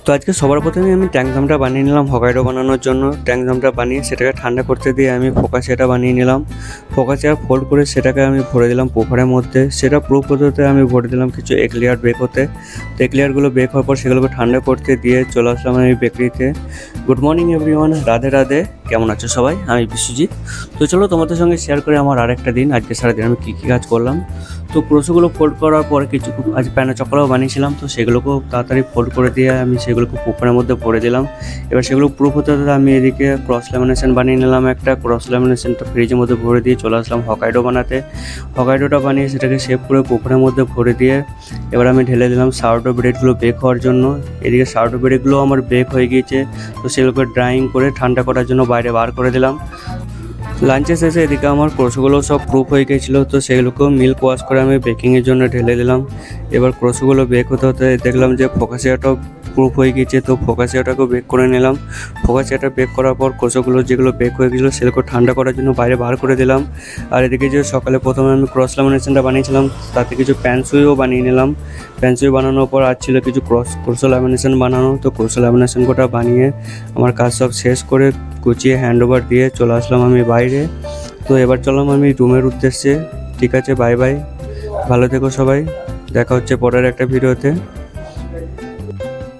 তো আজকে সবার প্রথমে আমি ট্যাঙ্ক জামটা বানিয়ে নিলাম হকাইডো বানানোর জন্য। ট্যাঙ্ক জামটা বানিয়ে সেটাকে ঠান্ডা করতে দিয়ে আমি ফোকাসিয়াটা বানিয়ে নিলাম। ফোকাসিয়া ফোল্ড করে সেটাকে আমি ভরে দিলাম পুকুরের মধ্যে। সেটা পুরো পদ্ধতিতে আমি ভরে দিলাম কিছু এক্লিয়ার বেক হতে। তো এক্লিয়ারগুলো বেক হওয়ার পর সেগুলোকে ঠান্ডা করতে দিয়ে চলে আসলাম আমি বেকারিতে। Good morning everyone, Radhe Radhe. কেমন আছো সবাই? আমি বিশ্বজিৎ। তো চলো তোমাদের সঙ্গে শেয়ার করে আমার আরেকটা দিন, আজকে সারাদিন আমি কী কী কাজ করলাম। তো ক্রোশোগুলো ফোল্ড করার পরে কিছু আজ প্যানা চকলাও বানিয়েছিলাম, তো সেগুলোকেও তাড়াতাড়ি ফোল্ড করে দিয়ে আমি সেগুলোকে পুকুরের মধ্যে ভরে দিলাম। এবার সেগুলো পুরো হতে আমি এদিকে ক্রস ল্যামিনেশন বানিয়ে নিলাম। একটা ক্রস ল্যামিনেশনটা ফ্রিজের মধ্যে ভরে দিয়ে চলে আসলাম হকাইডো বানাতে। হকাইডোটা বানিয়ে সেটাকে শেপ করে পুকুরের মধ্যে ভরে দিয়ে এবার আমি ঢেলে দিলাম সাউডো ব্রেডগুলো বেক হওয়ার জন্য। এদিকে সাউডো ব্রেডগুলো আমার বেক হয়ে গিয়েছে, তো সেগুলোকে ড্রাইং করে ঠান্ডা করার জন্য বাইরে বার করে দিলাম। লাঞ্চের শেষে এদিকে আমার ক্রোশগুলো সব প্রুফ হয়ে গিয়েছিলো, তো সেগুলোকেও মিল্ক ওয়াশ করে আমি বেকিংয়ের জন্য ঢেলে দিলাম। এবার ক্রোশগুলো বেক হতে হতে দেখলাম যে ফোকাসিয়াটাও প্রুফ হয়ে গিয়েছে, তো ফোকাসিয়াটাকেও বেক করে নিলাম। ফোকাসিয়াটা বেক করার পর ক্রোশগুলো যেগুলো বেক হয়ে গেছিলো সেগুলো ঠান্ডা করার জন্য বাইরে বার করে দিলাম। আর এদিকে যে সকালে প্রথমে আমি ক্রস ল্যামিনেশনটা বানিয়েছিলাম, তাতে কিছু প্যান্সুইও বানিয়ে নিলাম। প্যান্সুই বানানোর পর আর ছিল কিছু ক্রোশো ল্যামিনেশন বানানো, তো ক্রোশো ল্যামিনেশন কোটা বানিয়ে আমার কাজ সব শেষ করে গুছিয়ে হ্যান্ড ওভার দিয়ে চলে আসলাম আমি বাইরে। তো এবার চললাম আমি রুমের উদ্দেশ্যে। ঠিক আছে, বাই বাই, ভালো থেকো সবাই, দেখা হচ্ছে পরের একটা ভিডিওতে।